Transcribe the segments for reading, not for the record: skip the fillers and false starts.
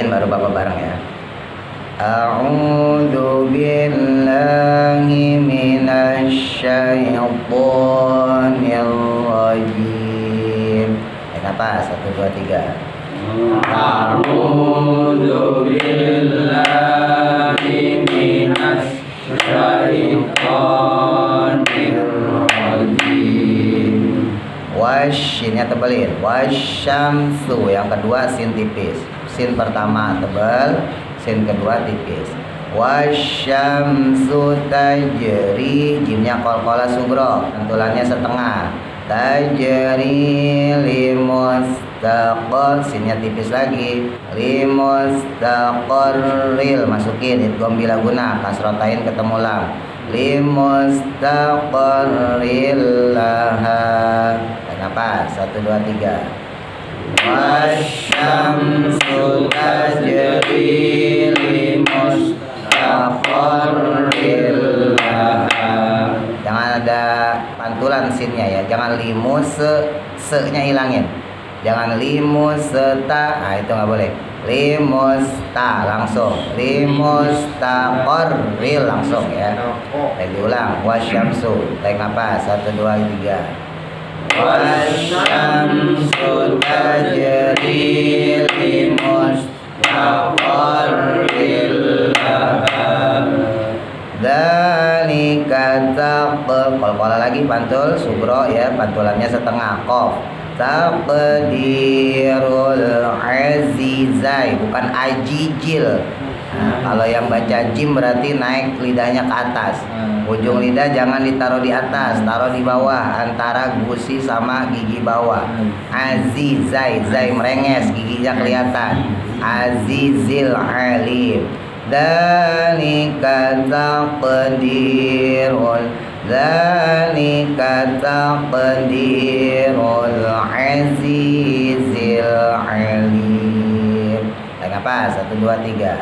bacain baru Bapak bareng ya. A'udzu billahi minasy syaithanir rajim. Kenapa? 1 2 3. A'udzu billahi minasy syaithanir rajim. Washinnya tebelin. Wasyamsu, yang kedua sin tipis. Sin pertama tebal, sin kedua tipis. Wasyamsu tajri, jimnya qalqalah sugro, pentulannya setengah. Tajri limustaqor, sinnya tipis lagi. Limustaqorril, masukin idgham bila guna, kasrotain ketemu lam. Limustaqorril laha. Kenapa? 1 2 3. Wasyamsu tajri limustaqorril laha. Jangan ada pantulan sinnya ya. Jangan limus, se-nya hilangin. Jangan limusta, nah itu nggak boleh. Limusta langsung. Limustaqorril langsung ya. Lagi ulang. Wasyamsu. Tarik napas. 1 2 3. Wasyamsu tajri limustaqorril laha. Dzalika qalqalah lagi pantul sugro ya, pantulannya setengah. Qaf taqdirul azizai, bukan ajijil. Nah, kalau yang baca jim berarti naik lidahnya ke atas. Ujung lidah jangan ditaruh di atas, taruh di bawah antara gusi sama gigi bawah. Azizai, zai merenges, giginya kelihatan. Azizil alim. Dzalika taqdirul azizil alim. Apa? 1 2 3.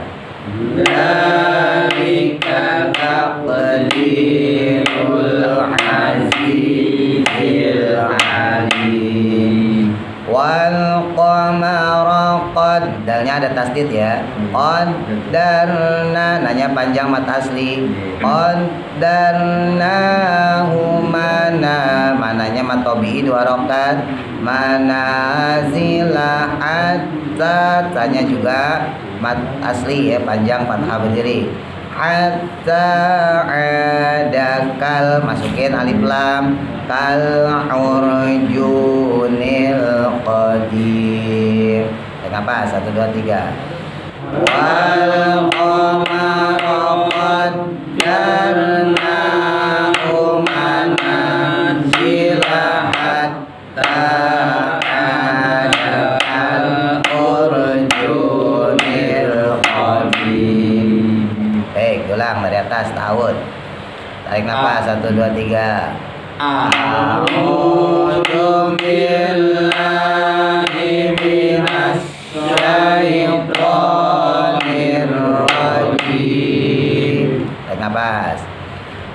Dzalika taqdirul azizil alim. Wal qamara qaddalnya ada tasdid ya. Qaddarna, nanya panjang mat asli. Qaddarnahu mana, mananya mat tabi'i 2 rokat. Manazila hatta, tanya juga mat asli ya, panjang fathah berdiri. Hatta adakal, masukin alif lam. Kal urjunil qadim. Kenapa? 1 2 3. Wal qamara qaddarnahu manazila hatta adakal urjunil qadim. Ulang dari atas, tahun. Tarik nafas 1 2 3. A'udzu billahi minasy syaithanir rajim. Tarik nafas.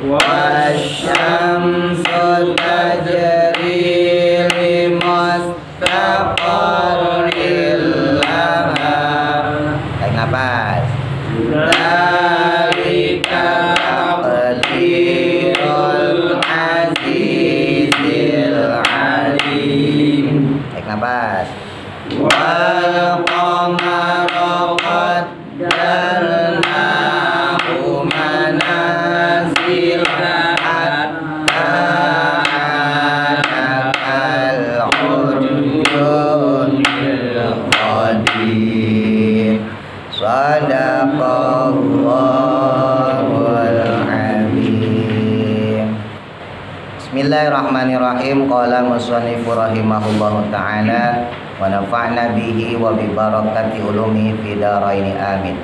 Wasyamsu tajri limustaqorril laha. Tarik nafas. Dzalika taqdirul azizil alim. Tarik nafas. Wal qamara qaddarnahu manazila hatta adakal urjunil qadim. Sadaqallahul azim. Bismillahirrahmanirrahim. Qala musannifu rahimahullahu ta'ala wa nafa'na bihi wa bi barakati ulumihi fid dharain amin.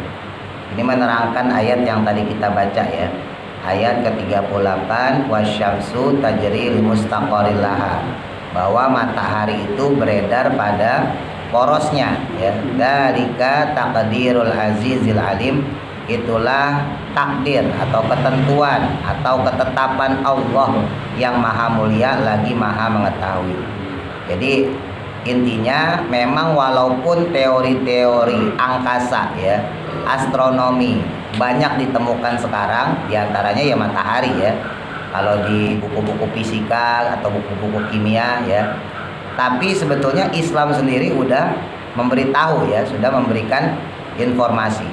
Ini menerangkan ayat yang tadi kita baca ya. Ayat ke-38, wasyamsu tajri limustaqorril laha, bahwa matahari itu beredar pada porosnya ya. Dzalika taqdirul azizil alim, itulah takdir atau ketentuan atau ketetapan Allah yang maha mulia lagi maha mengetahui. Jadi Intinya memang walaupun teori-teori angkasa ya, astronomi banyak ditemukan sekarang, diantaranya ya matahari ya. Kalau di buku-buku fisika atau buku-buku kimia ya. Tapi sebetulnya Islam sendiri udah memberitahu ya, sudah memberikan informasi.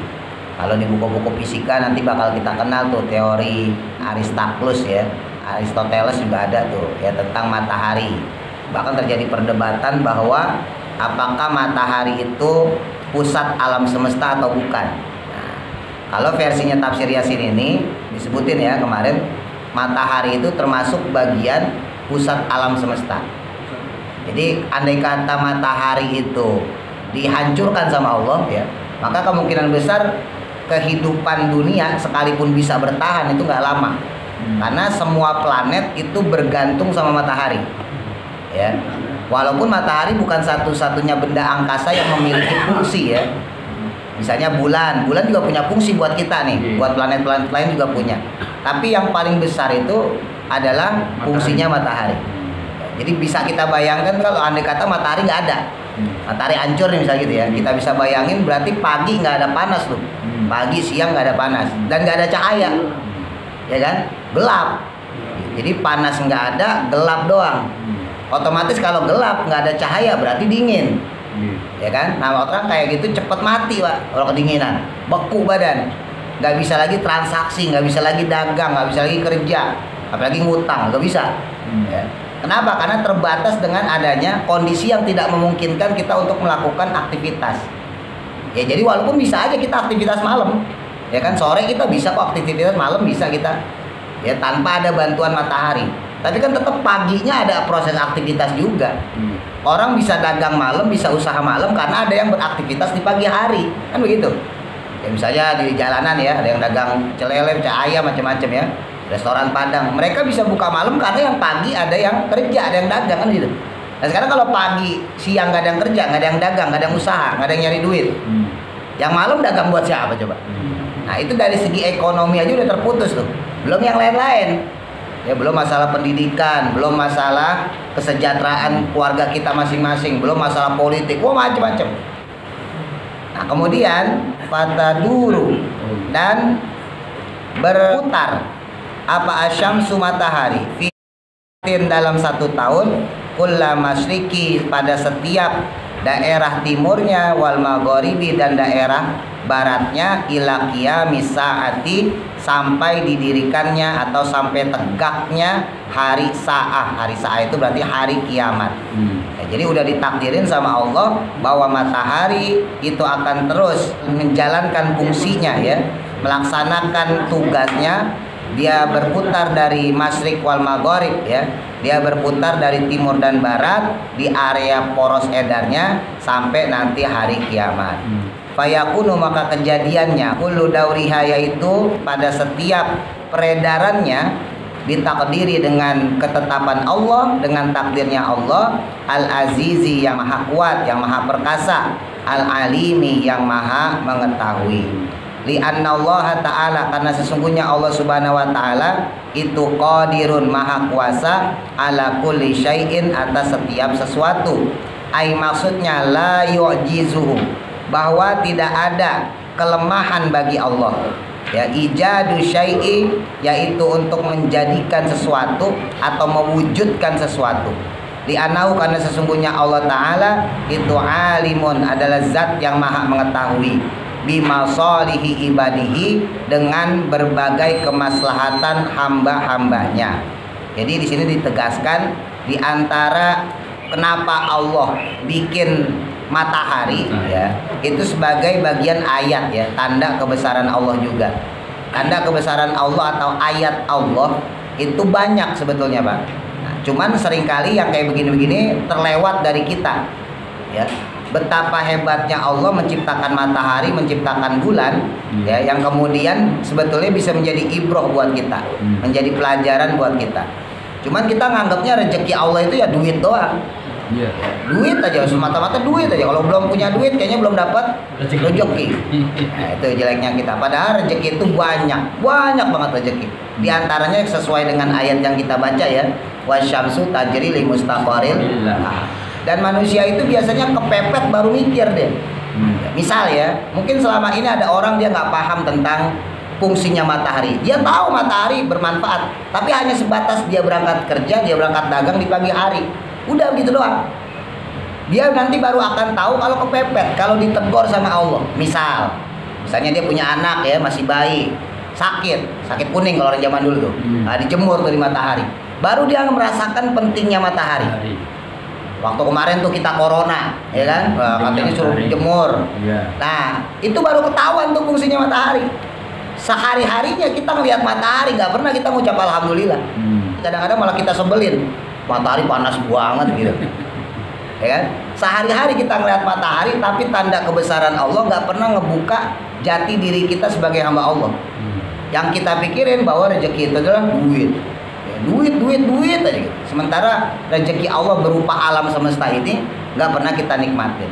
Kalau di buku-buku fisika nanti bakal kita kenal tuh teori Aristoteles ya. Aristoteles juga ada tuh ya tentang matahari. Bahkan terjadi perdebatan bahwa apakah matahari itu pusat alam semesta atau bukan. Nah, kalau versinya tafsir Yasin ini disebutin ya kemarin, matahari itu termasuk bagian pusat alam semesta. Jadi andai kata matahari itu dihancurkan sama Allah ya, maka kemungkinan besar kehidupan dunia sekalipun bisa bertahan itu nggak lama. Karena semua planet itu bergantung sama matahari. Ya, walaupun matahari bukan satu-satunya benda angkasa yang memiliki fungsi ya. Misalnya bulan juga punya fungsi buat kita nih, buat planet-planet lain juga punya. Tapi yang paling besar itu adalah fungsinya matahari. Jadi bisa kita bayangkan kalau andai kata matahari nggak ada, matahari hancur nih misalnya gitu ya, kita bisa bayangin berarti pagi nggak ada panas tuh, pagi siang nggak ada panas dan nggak ada cahaya, ya kan, gelap. Jadi panas nggak ada, gelap doang. Otomatis kalau gelap nggak ada cahaya berarti dingin, ya kan? Nah orang kayak gitu cepet mati pak, kalau kedinginan, beku badan, nggak bisa lagi transaksi, nggak bisa lagi dagang, nggak bisa lagi kerja, apalagi ngutang, nggak bisa. Ya. Kenapa? Karena terbatas dengan adanya kondisi yang tidak memungkinkan kita untuk melakukan aktivitas. Ya jadi walaupun bisa aja kita aktivitas malam, ya kan sore kita bisa kok aktivitas malam bisa kita, ya tanpa ada bantuan matahari. Tapi kan tetap paginya ada proses aktivitas juga. Orang bisa dagang malam, bisa usaha malam karena ada yang beraktivitas di pagi hari, kan begitu. Ya misalnya di jalanan ya, ada yang dagang celele, ayam macam-macam ya, restoran Padang. Mereka bisa buka malam karena yang pagi ada yang kerja, ada yang dagang kan gitu. Nah sekarang kalau pagi, siang nggak ada yang kerja, nggak ada yang dagang, nggak ada yang usaha, nggak ada yang nyari duit. Yang malam dagang buat siapa coba? Nah itu dari segi ekonomi aja udah terputus tuh. Belum yang lain-lain. Ya belum masalah pendidikan, belum masalah kesejahteraan keluarga kita masing-masing, belum masalah politik, wah macam-macam. Nah kemudian fataduru dan berputar apa asyamsu matahari fitin dalam 1 tahun kulla masyriki pada setiap daerah timurnya wal magharibi dan daerah baratnya ila qiyamis saati sampai didirikannya atau sampai tegaknya hari sa'ah. Hari sa'ah itu berarti hari kiamat. Ya, jadi udah ditakdirin sama Allah bahwa matahari itu akan terus menjalankan fungsinya ya, melaksanakan tugasnya. Dia berputar dari masyrik wal maghrib ya. Dia berputar dari timur dan barat di area poros edarnya sampai nanti hari kiamat. Fayakunu maka kejadiannya kullu dauriha yaitu pada setiap peredarannya ditakdiri dengan ketetapan Allah, dengan takdirnya Allah, Al-Azizi yang maha kuat, yang maha perkasa, Al-Alimi yang maha mengetahui. Li'anna Allah Ta'ala karena sesungguhnya Allah Subhanahu wa Ta'ala itu qadirun maha kuasa ala kulli syai'in atas setiap sesuatu. Ai maksudnya la yu'jizuhu bahwa tidak ada kelemahan bagi Allah. Ya ijadu syai'i yaitu untuk menjadikan sesuatu atau mewujudkan sesuatu. Li'annahu karena sesungguhnya Allah Ta'ala itu alimun adalah zat yang maha mengetahui bimasalihi ibadihi dengan berbagai kemaslahatan hamba-hambanya. Jadi di sini ditegaskan di antara kenapa Allah bikin matahari ya, itu sebagai bagian ayat ya, tanda kebesaran Allah juga. Tanda kebesaran Allah atau ayat Allah itu banyak sebetulnya, Pak. Nah, cuman seringkali yang kayak begini-begini terlewat dari kita. Ya. Betapa hebatnya Allah menciptakan matahari, menciptakan bulan, ya, yang kemudian sebetulnya bisa menjadi ibroh buat kita, menjadi pelajaran buat kita. Cuman kita nganggapnya rezeki Allah itu ya duit doang, duit aja, semata-mata duit aja. Kalau belum punya duit, kayaknya belum dapat rezeki. Nah, itu jeleknya kita. Padahal rezeki itu banyak banget rezeki. Di antaranya sesuai dengan ayat yang kita baca ya, wasyamsu tajri li mustaqarril. Dan manusia itu biasanya kepepet baru mikir deh. Misal ya, mungkin selama ini ada orang dia nggak paham tentang fungsinya matahari. Dia tahu matahari bermanfaat, tapi hanya sebatas dia berangkat kerja, dia berangkat dagang di pagi hari. Udah begitu doang. Dia nanti baru akan tahu kalau kepepet, kalau ditegur sama Allah. Misalnya dia punya anak ya, masih bayi, sakit kuning kalau orang zaman dulu tuh. Nah, dijemur tuh di matahari. Baru dia merasakan pentingnya matahari. Waktu kemarin tuh kita corona, ya kan? Katanya suruh jemur. Nah, itu baru ketahuan tuh fungsinya matahari. Sehari-harinya kita ngelihat matahari, nggak pernah kita ngucap alhamdulillah. Kadang-kadang malah kita sebelin, matahari panas banget gitu. Ya kan? Sehari-hari kita ngelihat matahari, tapi tanda kebesaran Allah nggak pernah ngebuka jati diri kita sebagai hamba Allah. Yang kita pikirin bahwa rezeki itu adalah duit. Duit aja gitu. Sementara rezeki Allah berupa alam semesta ini nggak pernah kita nikmatin.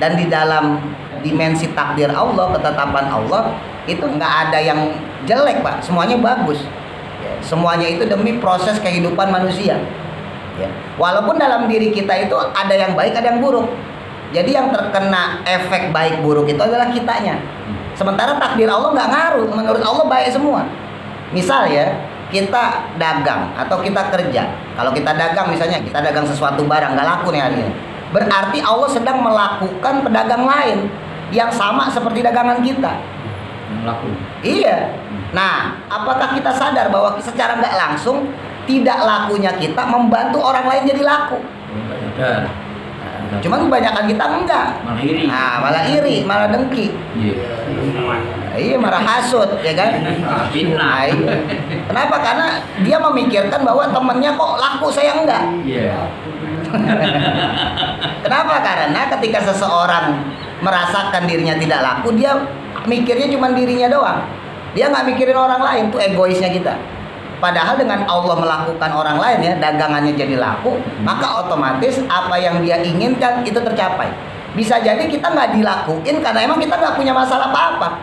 Dan di dalam dimensi takdir Allah, ketetapan Allah, itu nggak ada yang jelek, Pak. Semuanya bagus. Semuanya itu demi proses kehidupan manusia. Walaupun dalam diri kita itu ada yang baik, ada yang buruk. Jadi yang terkena efek baik buruk itu adalah kitanya. Sementara takdir Allah nggak ngaruh. Menurut Allah baik semua. Misal ya, kita dagang atau kita kerja. Kalau kita dagang misalnya, kita dagang sesuatu barang nggak laku nih hari ini. Berarti Allah sedang melakukan pedagang lain yang sama seperti dagangan kita. Laku. Iya. Nah, apakah kita sadar bahwa secara nggak langsung tidak lakunya kita membantu orang lain jadi laku? Cuman kebanyakan kita enggak. Malah iri. Nah, malah iri, malah dengki. Iya, marah hasut, ya kan? Nah, iya. Kenapa? Karena dia memikirkan bahwa temennya kok laku, saya enggak. Kenapa? Karena ketika seseorang merasakan dirinya tidak laku, dia mikirnya cuma dirinya doang. Dia nggak mikirin orang lain, tuh egoisnya kita. Padahal dengan Allah melakukan orang lain ya, dagangannya jadi laku, maka otomatis apa yang dia inginkan itu tercapai. Bisa jadi kita nggak dilakuin karena emang kita nggak punya masalah apa-apa.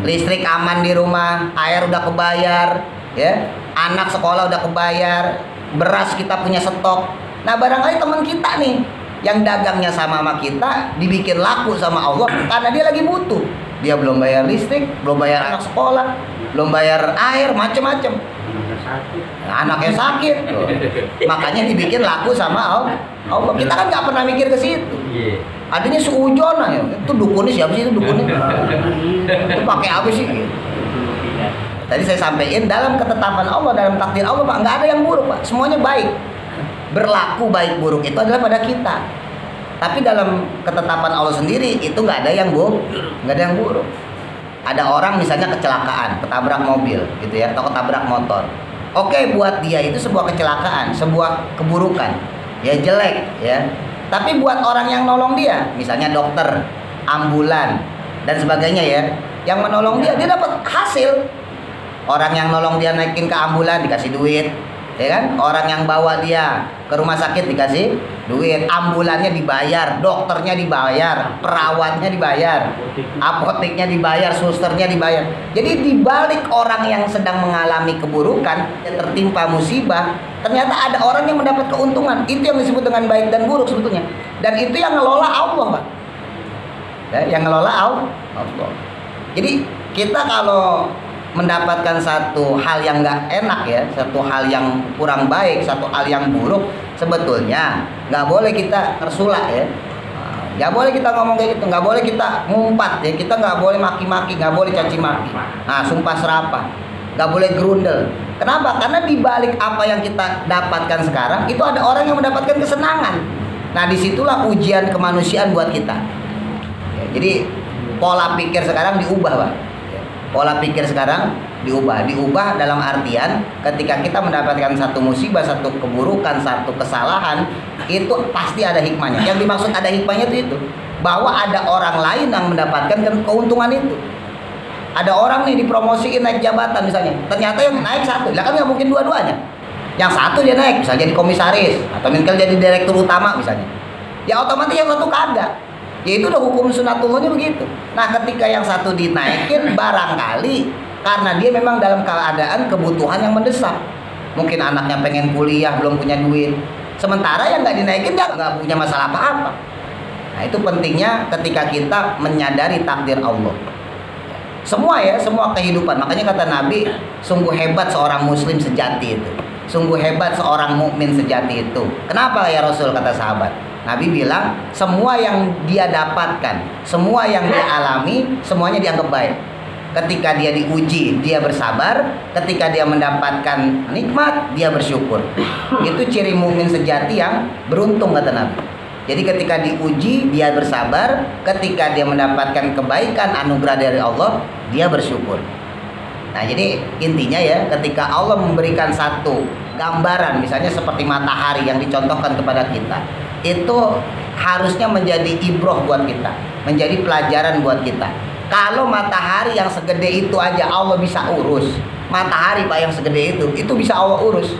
Listrik aman di rumah, air udah kebayar, ya, anak sekolah udah kebayar, beras kita punya stok. Nah, barangkali teman kita nih yang dagangnya sama kita dibikin laku sama Allah karena dia lagi butuh. Dia belum bayar listrik, belum bayar anak sekolah, belum bayar air, macem-macem. Anaknya sakit, makanya dibikin laku sama Allah. Kita kan nggak pernah mikir ke situ. Adanya seujon ya, itu dukunnya siapa sih itu dukunnya? Itu pakai apa sih? Tadi saya sampaikan dalam ketetapan Allah, dalam takdir Allah, Pak, nggak ada yang buruk, Pak. Semuanya baik. Berlaku baik buruk itu adalah pada kita. Tapi dalam ketetapan Allah sendiri itu nggak ada yang buruk, nggak ada yang buruk. Ada orang misalnya kecelakaan, ketabrak mobil, gitu ya, atau ketabrak motor. Oke, buat dia itu sebuah kecelakaan, sebuah keburukan, ya jelek, ya. Tapi buat orang yang nolong dia, misalnya dokter, ambulan, dan sebagainya ya, yang menolong dia dapat hasil. Orang yang nolong dia naikin ke ambulan dikasih duit, ya kan? Orang yang bawa dia ke rumah sakit dikasih duit, ambulannya dibayar, dokternya dibayar, perawatnya dibayar, apoteknya dibayar, susternya dibayar. Jadi dibalik orang yang sedang mengalami keburukan, yang tertimpa musibah, ternyata ada orang yang mendapat keuntungan. Itu yang disebut dengan baik dan buruk sebetulnya. Dan itu yang ngelola Allah, Pak. Ya, yang ngelola Allah. Jadi kita kalau mendapatkan satu hal yang nggak enak ya, satu hal yang kurang baik, satu hal yang buruk, sebetulnya nggak boleh kita tersulak ya, nggak boleh kita ngomong kayak gitu, nggak boleh kita ngumpat ya, kita nggak boleh maki-maki, nggak boleh caci maki, nah sumpah serapah, nggak boleh gerundel. Kenapa? Karena di balik apa yang kita dapatkan sekarang itu ada orang yang mendapatkan kesenangan. Nah, disitulah ujian kemanusiaan buat kita ya, jadi pola pikir sekarang diubah, Pak. Pola pikir sekarang diubah dalam artian ketika kita mendapatkan satu musibah, satu keburukan, satu kesalahan, itu pasti ada hikmahnya. Yang dimaksud ada hikmahnya itu bahwa ada orang lain yang mendapatkan keuntungan itu. Ada orang nih dipromosiin naik jabatan misalnya, ternyata yang naik satu, lah kan nggak mungkin dua-duanya. Yang satu dia naik, bisa jadi komisaris atau mungkin jadi direktur utama misalnya. Ya otomatis yang satu kagak. Ya itu udah hukum sunatullahnya begitu. Nah, ketika yang satu dinaikin barangkali karena dia memang dalam keadaan kebutuhan yang mendesak. Mungkin anaknya pengen kuliah belum punya duit, Sementara yang nggak dinaikin dia nggak punya masalah apa-apa. Nah itu pentingnya ketika kita menyadari takdir Allah. Semua ya, semua kehidupan. Makanya kata Nabi, sungguh hebat seorang muslim sejati itu. Sungguh hebat seorang mukmin sejati itu. Kenapa ya Rasul, kata sahabat? Nabi bilang, semua yang dia dapatkan, semua yang dia alami, semuanya dianggap baik. Ketika dia diuji, dia bersabar. Ketika dia mendapatkan nikmat, dia bersyukur. Itu ciri mukmin sejati yang beruntung, kata Nabi. Jadi ketika diuji, dia bersabar. Ketika dia mendapatkan kebaikan anugerah dari Allah, dia bersyukur. Nah jadi intinya ya, ketika Allah memberikan satu gambaran, misalnya seperti matahari yang dicontohkan kepada kita, itu harusnya menjadi ibroh buat kita, menjadi pelajaran buat kita. Kalau matahari yang segede itu aja Allah bisa urus, matahari Pak yang segede itu bisa Allah urus.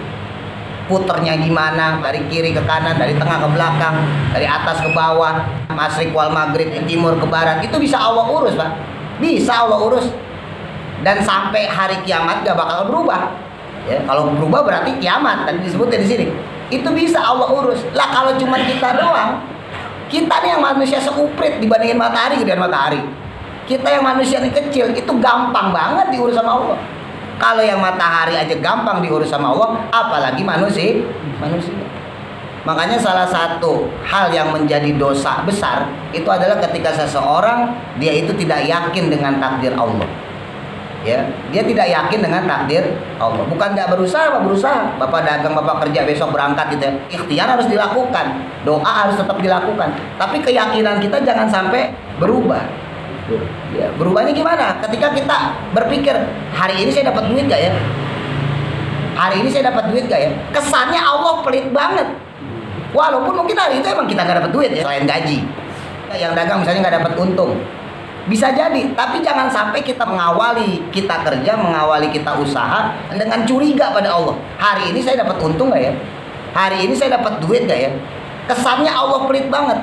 Puternya gimana, dari kiri ke kanan, dari tengah ke belakang, dari atas ke bawah, masyrik wal maghrib, timur ke barat, itu bisa Allah urus Pak. Bisa Allah urus. Dan sampai hari kiamat gak bakal berubah ya. Kalau berubah berarti kiamat, tadi disebutnya di sini. Itu bisa Allah urus. Lah kalau cuma kita doang, kita nih yang manusia seuprit dibandingin matahari, gedean matahari. Kita yang manusia ini kecil, itu gampang banget diurus sama Allah. Kalau yang matahari aja gampang diurus sama Allah, apalagi manusia. Makanya salah satu hal yang menjadi dosa besar itu adalah ketika seseorang dia itu tidak yakin dengan takdir Allah. Ya, dia tidak yakin dengan takdir Allah. Bukan tidak berusaha, berusaha. Bapak dagang, bapak kerja, besok berangkat gitu ya. Ikhtiar harus dilakukan, doa harus tetap dilakukan. Tapi keyakinan kita jangan sampai berubah. Ya, berubahnya gimana? Ketika kita berpikir, hari ini saya dapat duit gak ya? Hari ini saya dapat duit gak ya? Kesannya Allah pelit banget. Walaupun mungkin hari itu emang kita gak dapat duit ya, selain gaji. Yang dagang misalnya gak dapat untung. Bisa jadi, tapi jangan sampai kita mengawali kita kerja, mengawali kita usaha dengan curiga pada Allah. Hari ini saya dapat untung gak ya? Hari ini saya dapat duit gak ya? Kesannya Allah pelit banget.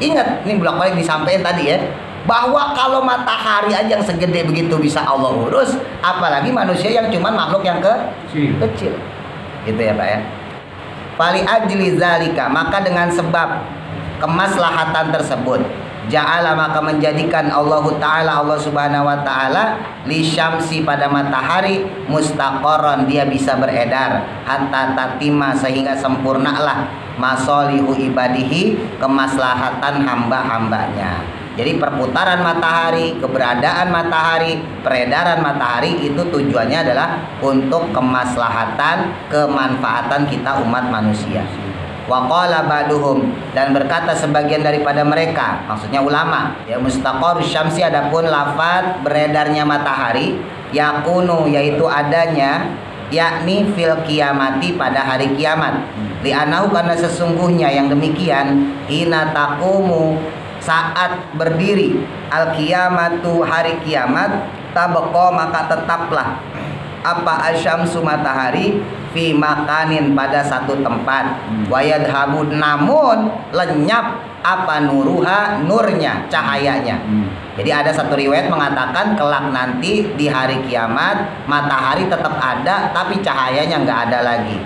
Ingat, ini bolak-balik disampaikan tadi ya, bahwa kalau matahari aja yang segede begitu bisa Allah urus, apalagi manusia yang cuman makhluk yang kecil. Gitu ya Pak ya. Fali ajli zalika, maka dengan sebab kemaslahatan tersebut, ja'ala maka menjadikan Allah Ta'ala, Allah Subhanahu wa Ta'ala, li syamsi pada matahari, mustaqarran dia bisa beredar, hatta tatima sehingga sempurnalah masolihu ibadihi, kemaslahatan hamba-hambanya. Jadi perputaran matahari, keberadaan matahari, peredaran matahari itu tujuannya adalah untuk kemaslahatan, kemanfaatan kita umat manusia. Wa qala ba'duhum, dan berkata sebagian daripada mereka, maksudnya ulama, ya mustaqarrus syamsi, adapun lafaz beredarnya matahari, yakunu yaitu adanya, yakni fil kiamati pada hari kiamat. Li'anahu karena sesungguhnya yang demikian, hina taqumu saat berdiri al kiamatu hari kiamat, tabqa maka tetaplah apa asyamsu matahari fi makanin pada satu tempat, wayadhabu namun lenyap apa nuruha nurnya, cahayanya. Jadi ada satu riwayat mengatakan kelak nanti di hari kiamat matahari tetap ada tapi cahayanya nggak ada lagi.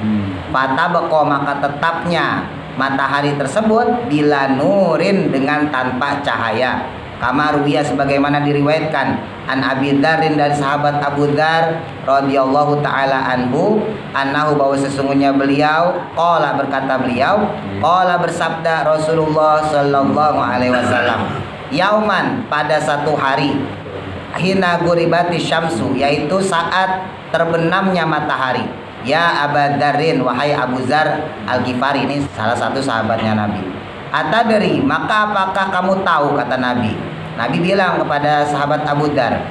Fatabqa maka tetapnya matahari tersebut bila nurin dengan tanpa cahaya. Kama ruwiya sebagaimana diriwayatkan an Abi Dzarrin dari sahabat Abu Dzar radhiyallahu taala anhu, annahu bahwa sesungguhnya beliau qala berkata beliau, qala bersabda Rasulullah sallallahu alaihi wasallam, yauman pada satu hari, hina guribati syamsu yaitu saat terbenamnya matahari. Ya Abu Dzarrin, wahai Abu Dzar Al-Ghifari, ini salah satu sahabatnya Nabi. Atadri, maka apakah kamu tahu, kata Nabi. Nabi bilang kepada sahabat Abu Dzar,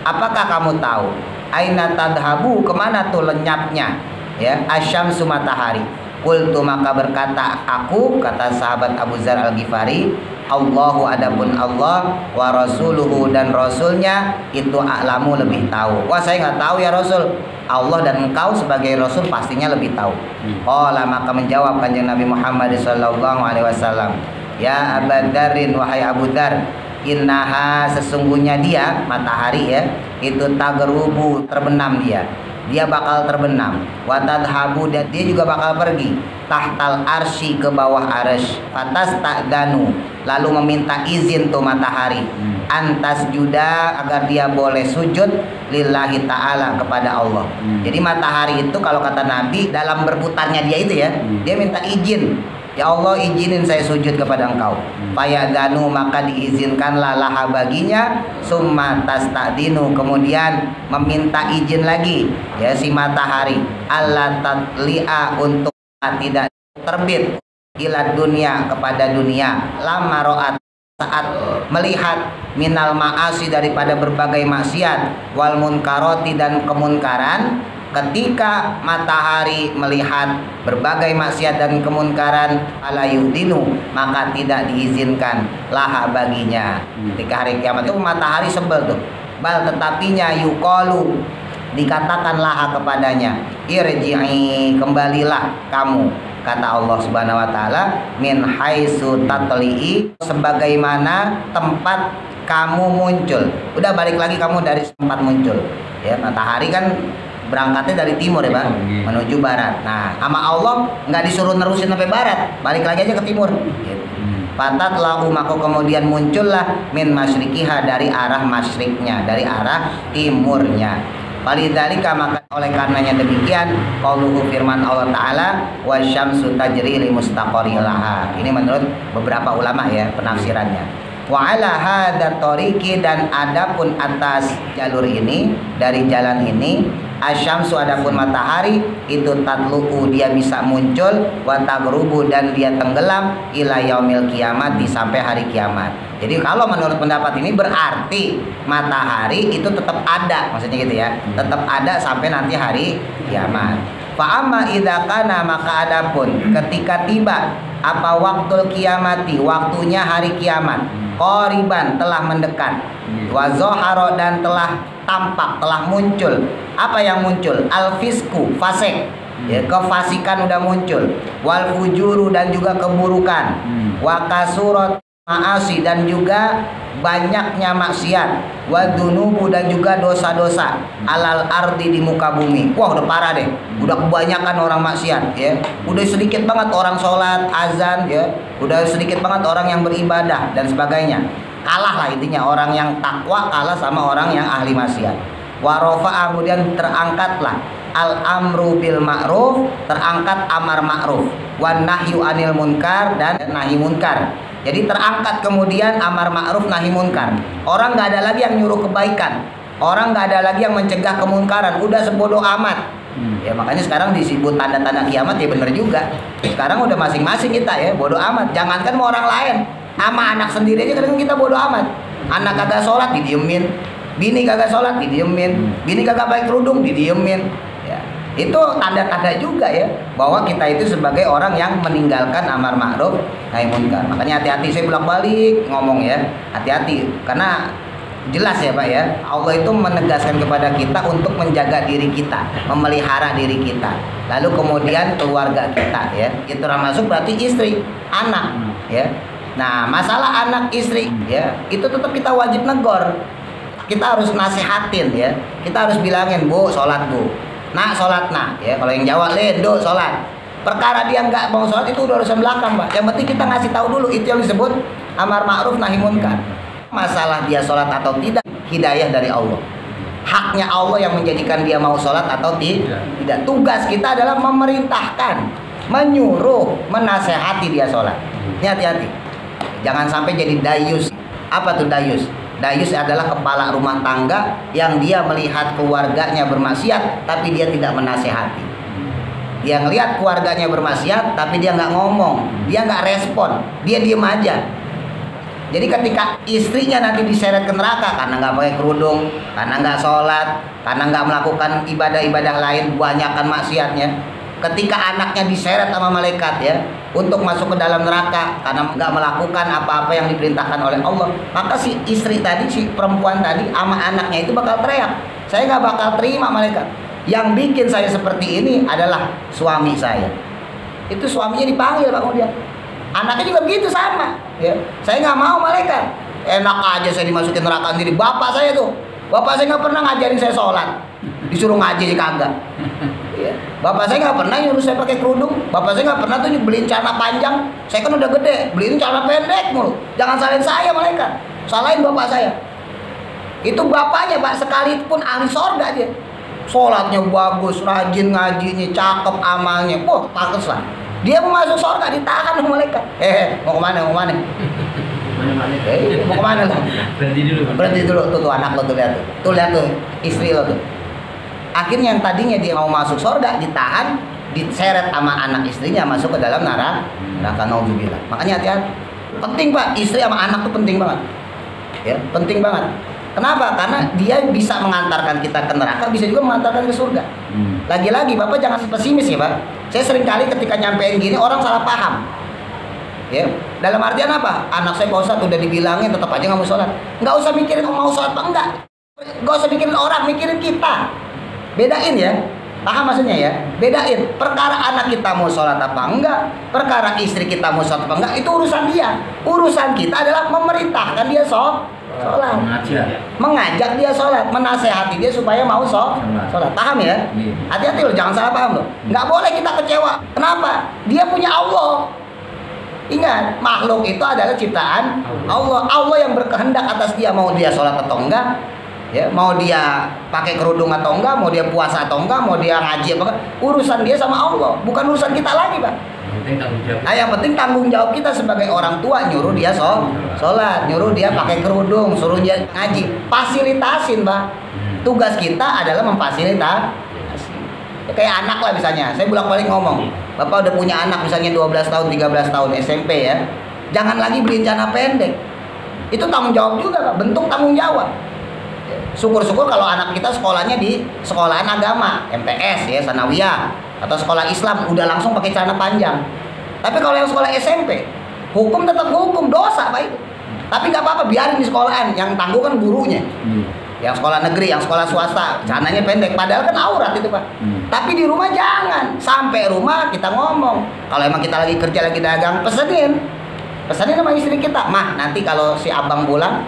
apakah kamu tahu? Aina tadhabu, kemana tuh lenyapnya ya asyamsu matahari. Qultu maka berkata aku, kata sahabat Abu Dzar Al-Ghifari, Allahu adapun Allah wa rasuluhu dan rasulnya itu a'lamu lebih tahu. Wah saya nggak tahu ya Rasul. Allah dan engkau sebagai Rasul pastinya lebih tahu. Qala maka menjawab kanjeng Nabi Muhammad sallallahu alaihi wasallam, ya Abu Dzarrin, wahai Abu Dzar, innaha sesungguhnya dia matahari ya itu tagrubu terbenam dia dia bakal terbenam. Wa tadhabu, dan dia juga bakal pergi. Tahtal arsy, ke bawah arsy. Fatas ta'danu, lalu meminta izin tuh matahari. Antas juda, agar dia boleh sujud lillahi ta'ala, kepada Allah. Jadi matahari itu kalau kata Nabi dalam berputarnya dia itu ya, dia minta izin. Ya Allah, izinin saya sujud kepada Engkau. Fayadanu, maka diizinkanlah laha baginya. Summa tasta'dinu, kemudian meminta izin lagi ya si matahari. Allah tatli'a, untuk tidak terbit, ila dunia, kepada dunia. Lama ro'at, saat melihat, minal ma'asi, daripada berbagai maksiat, wal munkaroti, dan kemunkaran. Ketika matahari melihat berbagai maksiat dan kemunkaran, ala yudinu, maka tidak diizinkan laha baginya. Ketika hari kiamat itu matahari sebel tuh. Bal, tetapinya, yuqalu, dikatakan laha kepadanya, irji'i, kembalilah kamu, kata Allah Subhanahu wa taala, min haitsu tatli'i, sebagaimana tempat kamu muncul. Udah balik lagi kamu dari tempat muncul. Ya, matahari kan berangkatnya dari timur ya Pak, menuju barat. Nah, sama Allah nggak disuruh nerusin sampai barat, balik lagi aja ke timur. Fatat lahu, maka kemudian muncullah min masyrikiha, dari arah masyriknya, dari arah timurnya. Walidzalika, maka oleh karenanya demikian, qauluhu, firman Allah Ta'ala, wasyamsu tajri li mustaqarri laha. Ini menurut beberapa ulama ya penafsirannya. Wa ala hadza tariqi, dan adapun atas jalur ini, dari jalan ini, asyamsu, adapun matahari itu tatlu'u, dia bisa muncul, wa taghrubu, dan dia tenggelam, ila yaumil kiamat, sampai hari kiamat. Jadi kalau menurut pendapat ini berarti matahari itu tetap ada, maksudnya gitu ya, tetap ada sampai nanti hari kiamat. Fa amma idza kana, maka adapun ketika tiba apa waktul kiamati, waktunya hari kiamat, qoriban, telah mendekat, wa zahara, dan telah tampak, telah muncul. Apa yang muncul? Al fisku, fasik, ya, kefasikan udah muncul. Wal fujuru, dan juga keburukan. Wa kasurat ma'asi, dan juga banyaknya maksiat. Wa dunubu, dan juga dosa-dosa. Alal ardi, di muka bumi. Wah, udah parah deh, udah kebanyakan orang maksiat ya. Udah sedikit banget orang sholat, azan ya. Udah sedikit banget orang yang beribadah dan sebagainya. Kalah lah intinya, orang yang takwa kalah sama orang yang ahli maksiat. Wa rafa'a, kemudian terangkatlah al amru bil ma'ruf, terangkat amar ma'ruf, wan nahyu anil munkar, dan nahi munkar. Jadi terangkat kemudian amar ma'ruf nahi munkar. Orang nggak ada lagi yang nyuruh kebaikan, orang nggak ada lagi yang mencegah kemunkaran. Udah sebodoh amat. Ya makanya sekarang disebut tanda-tanda kiamat ya, bener juga. Sekarang udah masing-masing kita ya bodoh amat. Jangankan mau orang lain, sama anak sendiri aja kadang kita bodoh amat. Anak kagak sholat didiemin, bini kagak sholat didiemin, bini kagak pakai kerudung didiemin. Ya, itu tanda-tanda juga ya bahwa kita itu sebagai orang yang meninggalkan amar ma'ruf nahi munkar. Makanya hati-hati, saya bolak-balik ngomong ya, hati-hati karena jelas ya Pak ya, Allah itu menegaskan kepada kita untuk menjaga diri kita, memelihara diri kita, lalu kemudian keluarga kita ya, itu termasuk berarti istri, anak ya. Nah masalah anak istri ya, itu tetap kita wajib negor, kita harus nasihatin ya, kita harus bilangin, bu sholat bu, nak sholat nak ya, kalau yang Jawa ledo sholat. Perkara dia nggak mau sholat itu udah urusan belakang Pak, yang penting kita ngasih tahu dulu, itu yang disebut amar ma'ruf nahi munkar. Masalah dia sholat atau tidak, hidayah dari Allah. Haknya Allah yang menjadikan dia mau sholat atau tidak. Tugas kita adalah memerintahkan, menyuruh, menasehati dia sholat. Ini hati-hati, jangan sampai jadi dayus. Apa tuh dayus? Dayus adalah kepala rumah tangga yang dia melihat keluarganya bermaksiat tapi dia tidak menasehati. Dia ngelihat keluarganya bermaksiat tapi dia nggak ngomong, dia nggak respon, dia diem aja. Jadi ketika istrinya nanti diseret ke neraka karena nggak pakai kerudung, karena nggak sholat, karena nggak melakukan ibadah-ibadah lain, kebanyakan maksiatnya. Ketika anaknya diseret sama malaikat ya untuk masuk ke dalam neraka karena nggak melakukan apa-apa yang diperintahkan oleh Allah, maka si istri tadi, si perempuan tadi sama anaknya itu bakal teriak, saya nggak bakal terima malaikat. Yang bikin saya seperti ini adalah suami saya. Itu suaminya dipanggil Pak kemudian. Anaknya juga begitu sama ya. Saya nggak mau malaikat, enak aja saya dimasukin neraka sendiri. Bapak saya tuh, bapak saya nggak pernah ngajarin saya sholat, disuruh ngaji kagak. Ya. Bapak saya nggak pernah nyuruh saya pakai kerudung. Bapak saya nggak pernah tuh beliin celana panjang. Saya kan udah gede, beliin celana pendek mulu. Jangan salahin saya malaikat, salahin bapak saya. Itu bapaknya Pak, sekalipun ahli sorga dia. Sholatnya bagus, rajin ngajinya, cakep amalnya. Wah, pantes lah. Dia mau masuk sorga ditahan sama malaikat. Mau kemana? Mau kemana? Mau kemana lo? Berhenti dulu. Tuh anak lo tuh lihat tuh. Tuh lihat tuh istri lo tuh. Akhirnya yang tadinya dia mau masuk sorga ditahan, diseret sama anak istrinya masuk ke dalam neraka. Naudzubillah. Makanya hati-hati. Penting Pak, istri sama anak tuh penting banget. Ya, penting banget. Kenapa? Karena dia bisa mengantarkan kita ke neraka, bisa juga mengantarkan ke surga. Lagi-lagi Bapak jangan pesimis ya Pak. Saya sering kali ketika nyampein gini orang salah paham. Ya, dalam artian apa? Anak saya Pak Ustadz udah dibilangin tetap aja nggak mau sholat. Nggak usah mikirin mau sholat apa enggak. Nggak usah mikirin orang, mikirin kita. Bedain ya, paham maksudnya ya? Bedain perkara anak kita mau sholat apa enggak, perkara istri kita mau sholat apa enggak, itu urusan dia. Urusan kita adalah memerintahkan dia sholat, mengajak dia sholat, menasehati dia supaya mau sholat. Paham ya? Hati-hati loh, jangan salah paham loh. Nggak boleh kita kecewa. Kenapa? Dia punya Allah. Ingat, makhluk itu adalah ciptaan Allah. Allah yang berkehendak atas dia, mau dia sholat atau enggak. Ya, mau dia pakai kerudung atau enggak, mau dia puasa atau enggak, mau dia ngaji apa enggak, urusan dia sama Allah, bukan urusan kita lagi Pak. Yang penting tanggung jawab kita sebagai orang tua, nyuruh dia sholat, nyuruh dia pakai kerudung, suruh dia ngaji, fasilitasin Pak. Tugas kita adalah memfasilitasi. Kayak anak lah misalnya, saya bolak-balik ngomong, Bapak udah punya anak misalnya 12 tahun, 13 tahun SMP ya, jangan lagi beliin celana pendek. Itu tanggung jawab juga Pak, bentuk tanggung jawab. Syukur-syukur kalau anak kita sekolahnya di sekolahan agama, MTS ya, sanawiyah, atau sekolah Islam udah langsung pakai celana panjang. Tapi kalau yang sekolah SMP, hukum tetap hukum, dosa Pak itu. Tapi nggak apa-apa, biarin di sekolahan, yang tangguh kan gurunya. Yang sekolah negeri, yang sekolah swasta, celananya pendek, padahal kan aurat itu Pak. Tapi di rumah jangan, sampai rumah kita ngomong. Kalau emang kita lagi kerja, lagi dagang, pesenin sama istri kita, mah nanti kalau si abang pulang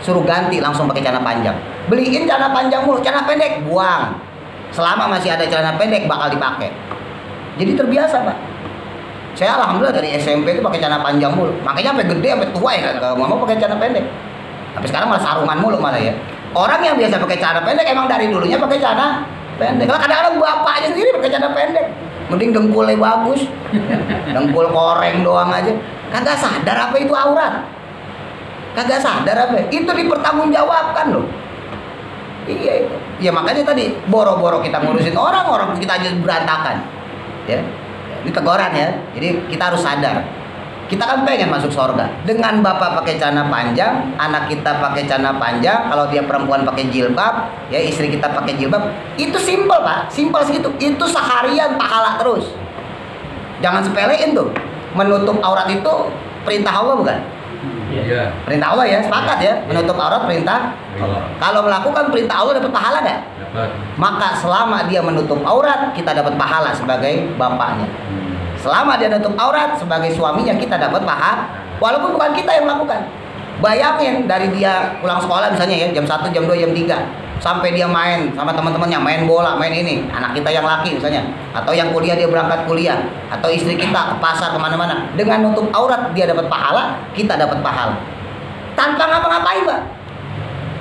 suruh ganti langsung pakai celana panjang. Beliin celana panjang mulu, celana pendek buang. Selama masih ada celana pendek bakal dipakai. Jadi terbiasa Pak. Saya alhamdulillah dari SMP itu pakai celana panjang mulu. Makanya sampai gede sampai tua ya nggak mau pakai celana pendek. Tapi sekarang malah sarungan mulu malah ya. Orang yang biasa pakai celana pendek emang dari dulunya pakai celana pendek. Lah kadang-kadang bapaknya sendiri pakai celana pendek. Mending dengkulnya bagus. Dengkul koreng doang aja. Kagak sadar apa itu aurat. Kagak sadar apa? Itu dipertanggungjawabkan loh. Iya itu. Ya makanya tadi boro-boro kita ngurusin orang kita aja berantakan. Ya. Ini teguran ya. Jadi kita harus sadar. Kita kan pengen masuk surga. Dengan bapak pakai celana panjang, anak kita pakai celana panjang, kalau dia perempuan pakai jilbab, ya istri kita pakai jilbab, itu simpel Pak, simpel segitu. Itu seharian pahala terus. Jangan sepelein tuh. Menutup aurat itu perintah Allah bukan? Iya. Perintah Allah ya, sepakat ya. Menutup aurat perintah Allah. Kalau melakukan perintah Allah dapat pahala nggak? Dapat. Maka selama dia menutup aurat, kita dapat pahala sebagai bapaknya. Selama dia nutup aurat sebagai suaminya, kita dapat pahala. Walaupun bukan kita yang melakukan. Bayangin dari dia pulang sekolah misalnya ya, jam 1, jam 2, jam 3, sampai dia main sama teman-temannya, main bola, main ini, anak kita yang laki misalnya, atau yang kuliah dia berangkat kuliah, atau istri kita ke pasar kemana-mana, dengan nutup aurat dia dapat pahala, kita dapat pahala. Tanpa ngapa-ngapain Pak.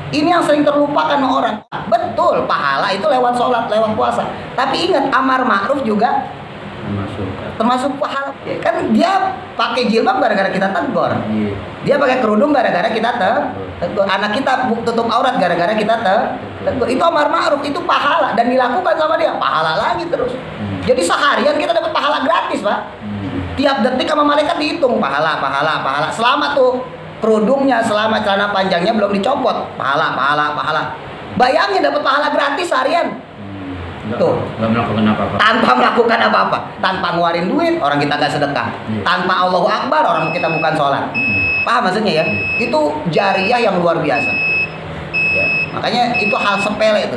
Ini yang sering terlupakan sama orang. Betul, pahala itu lewat sholat, lewat puasa. Tapi ingat, amar ma'ruf juga termasuk pahala. Ya, kan dia pakai jilbab gara-gara kita tegur. Dia pakai kerudung gara-gara kita tegur. Anak kita tutup aurat gara-gara kita tegur. Itu amar ma'ruf, itu pahala dan dilakukan sama dia, pahala lagi terus. Jadi seharian kita dapat pahala gratis Pak. Tiap detik sama malaikat dihitung pahala. Selama tuh kerudungnya, selama celana panjangnya belum dicopot, pahala. Bayangin dapat pahala gratis seharian. Tuh, tanpa melakukan apa-apa, tanpa ngeluarin duit, orang kita gak sedekah, tanpa Allahu Akbar, orang kita bukan sholat. Paham maksudnya ya? Itu jariyah yang luar biasa. Ya, makanya itu hal sepele itu.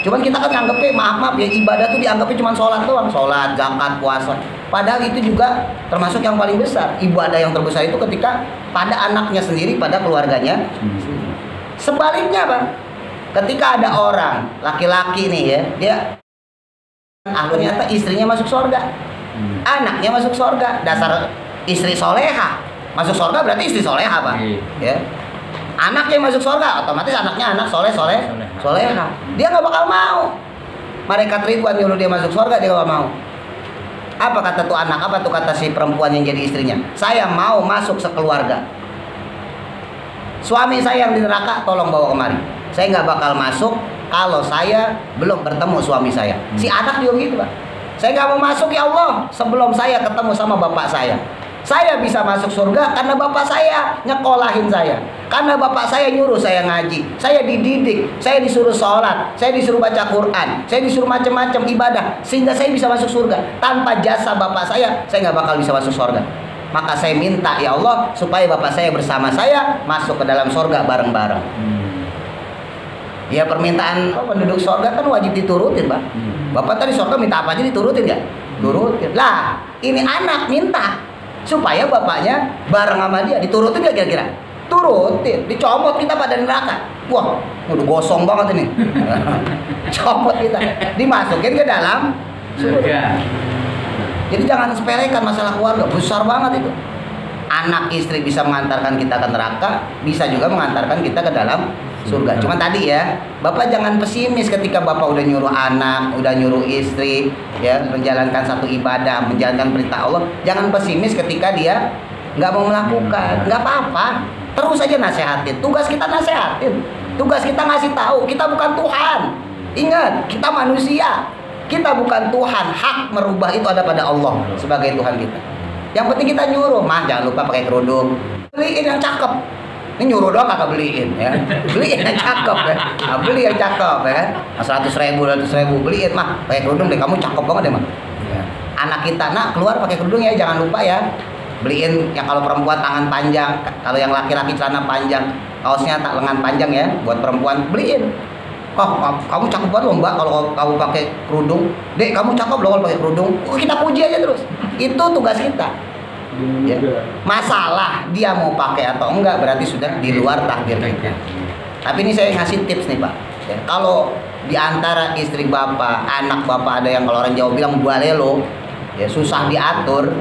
Cuman kita kan nganggepnya, maaf ya, ibadah tuh dianggapnya cuma sholat doang, sholat, zakat, puasa. Padahal itu juga termasuk yang paling besar. Ibadah yang terbesar itu ketika pada anaknya sendiri, pada keluarganya. Sebaliknya Pak, Ketika ada orang laki-laki nih ya, dia ternyata istrinya masuk surga, anaknya masuk surga. Dasar istri soleha masuk surga berarti istri soleha, Pak. Ya. Anaknya masuk surga, otomatis anaknya anak soleha. Dia nggak bakal mau. Malaikat Ridwan nyuruh dia masuk surga, dia nggak mau. Apa kata tuh anak? Apa tuh kata si perempuan yang jadi istrinya? Saya mau masuk sekeluarga. Suami saya yang di neraka, tolong bawa kemari. Saya nggak bakal masuk kalau saya belum bertemu suami saya. Si anak juga gitu, Pak. Saya nggak mau masuk ya Allah sebelum saya ketemu sama bapak saya. Saya bisa masuk surga karena bapak saya nyekolahin saya. Karena bapak saya nyuruh saya ngaji. Saya dididik, saya disuruh sholat, saya disuruh baca Quran, saya disuruh macam-macam ibadah. Sehingga saya bisa masuk surga. Tanpa jasa bapak saya nggak bakal bisa masuk surga. Maka saya minta ya Allah supaya bapak saya bersama saya masuk ke dalam surga bareng-bareng. Ya permintaan penduduk surga kan wajib diturutin, Pak. Bapak tadi surga minta apa aja diturutin nggak? Turutin. Lah ini anak minta supaya bapaknya bareng sama dia, diturutin gak kira-kira? Turutin, dicomot kita pada neraka. Wah, udah gosong banget ini. Comot kita, dimasukin ke dalam surga. Jadi jangan sepelekan masalah keluarga, besar banget itu. Anak istri bisa mengantarkan kita ke neraka, bisa juga mengantarkan kita ke dalam surga. Cuma tadi ya, Bapak jangan pesimis ketika Bapak udah nyuruh anak, udah nyuruh istri ya menjalankan satu ibadah, menjalankan perintah Allah. Jangan pesimis ketika dia nggak mau melakukan. Nggak apa-apa, terus aja nasehatin. Tugas kita nasehatin, tugas kita ngasih tahu kita bukan Tuhan. Ingat, kita manusia, kita bukan Tuhan. Hak merubah itu ada pada Allah sebagai Tuhan kita. Yang penting kita nyuruh, mah jangan lupa pakai kerudung, beliin yang cakep. Ini nyuruh doang kagak beliin ya. Beliin yang cakep ya. Nah, beli yang cakep ya kan. 100.000 beliin, mah pakai kerudung deh, kamu cakep banget deh, mah. Ya. Anak kita nak keluar pakai kerudung ya, jangan lupa ya. Beliin yang kalau perempuan tangan panjang, kalau yang laki-laki celana panjang, kaosnya tak lengan panjang ya, buat perempuan beliin. Oh, kamu cakep banget loh Mbak kalau kamu pakai kerudung. Dek, kamu cakep loh kalau pakai kerudung. Oh, kita puji aja terus. Itu tugas kita. Ya. Masalah dia mau pakai atau enggak berarti sudah di luar takdir kita. Tapi ini saya ngasih tips nih Pak. Ya, kalau di antara istri bapak, anak bapak ada yang kalau orang Jawa bilang balelo, ya susah diatur,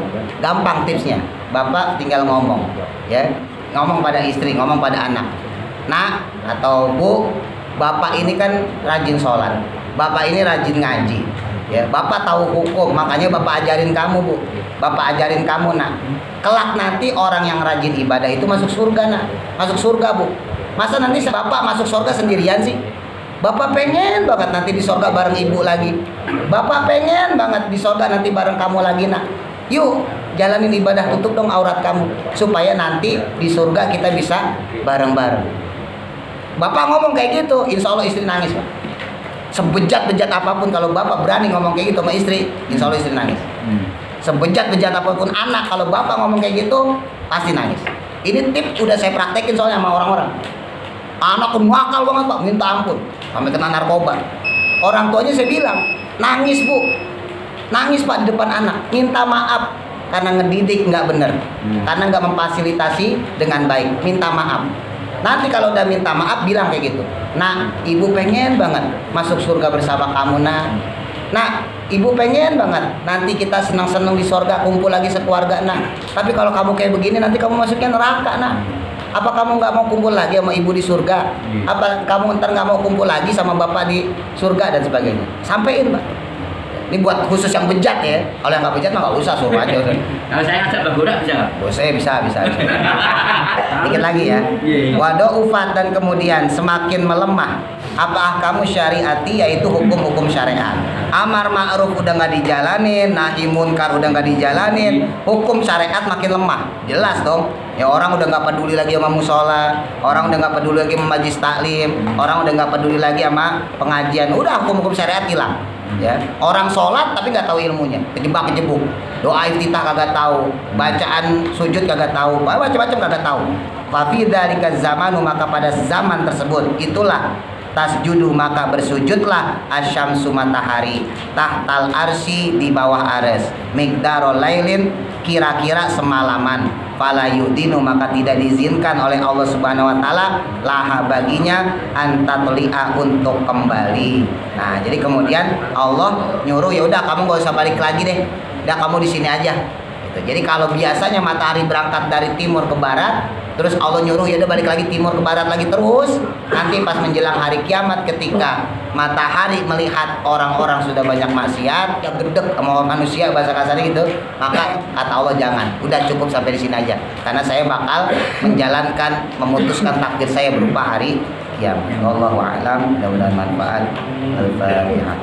gampang tipsnya. Bapak tinggal ngomong, ya, ngomong pada istri, ngomong pada anak. Nak atau Bu, bapak ini kan rajin sholat, bapak ini rajin ngaji, ya. Bapak tahu hukum, makanya bapak ajarin kamu Bu, bapak ajarin kamu nak. Kelak nanti orang yang rajin ibadah itu masuk surga nak, masuk surga Bu. Masa nanti bapak masuk surga sendirian sih? Bapak pengen banget nanti di surga bareng ibu lagi. Bapak pengen banget di surga nanti bareng kamu lagi nak. Yuk jalanin ibadah, tutup dong aurat kamu supaya nanti di surga kita bisa bareng-bareng. Bapak ngomong kayak gitu, insya Allah istri nangis Pak. Sebejat-bejat apapun kalau bapak berani ngomong kayak gitu sama istri, insya Allah istri nangis. Sebejat-bejat apapun anak, kalau bapak ngomong kayak gitu pasti nangis. Ini tip udah saya praktekin soalnya sama orang-orang. Anak nakal banget Pak, minta ampun, sampai kena narkoba. Orang tuanya saya bilang, nangis Bu, nangis Pak di depan anak, minta maaf karena ngedidik nggak bener, karena nggak memfasilitasi dengan baik, minta maaf. Nanti kalau udah minta maaf bilang kayak gitu, nah ibu pengen banget masuk surga bersama kamu nak. Nah ibu pengen banget nanti kita senang-senang di surga, kumpul lagi sekeluarga nak. Tapi kalau kamu kayak begini nanti kamu masuknya neraka nak. Apa kamu nggak mau kumpul lagi sama ibu di surga? Apa kamu ntar nggak mau kumpul lagi sama bapak di surga dan sebagainya? Sampein Pak. Ini buat khusus yang bejat ya. Kalau yang nggak bejat mah nggak usah, suruh aja. Kalau saya ngajak bergoda bisa nggak? Oh, saya bisa. Dikit lagi ya. Wado'ufat dan kemudian semakin melemah. Apakah kamu syariati, yaitu hukum-hukum syariat. Amar ma'ruf udah nggak dijalanin, nahi munkar udah nggak dijalanin, hukum syariat makin lemah. Jelas dong. Ya orang udah nggak peduli lagi sama musola, orang udah nggak peduli lagi sama majlis taklim, orang udah nggak peduli lagi sama pengajian. Udah hukum-hukum syariat hilang. Ya, orang sholat tapi nggak tahu ilmunya, kejebak-kejebuk, doa iftitah kagak tahu, bacaan sujud kagak tahu, macam-macam kagak tahu. Fafi dzalika zamanu, maka pada zaman tersebut itulah tasjudu, maka bersujudlah asyamsu, matahari, tahtal arsy, di bawah arsy, miqdarul lailin, kira-kira semalaman, fala yudinu, maka tidak diizinkan oleh Allah Subhanahu wa taala laha baginya antatli'a, untuk kembali. Nah, jadi kemudian Allah nyuruh, ya udah kamu gak usah balik lagi deh. Udah kamu di sini aja. Gitu. Jadi kalau biasanya matahari berangkat dari timur ke barat, terus Allah nyuruh ya udah balik lagi timur ke barat lagi terus. Nanti pas menjelang hari kiamat ketika matahari melihat orang-orang sudah banyak maksiat, yang gedek sama manusia bahasa kasarnya gitu, maka kata Allah jangan, udah cukup sampai di sini aja. Karena saya bakal menjalankan, memutuskan takdir saya berupa hari kiamat. Wallahu a'lam, mudah-mudahan manfaat. Al-Fatihah.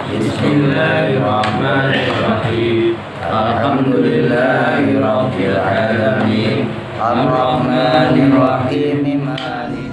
Bismillahirrahmanirrahim. Alhamdulillahirabbil alamin. Ar-Rahmanir Rahim. Maliki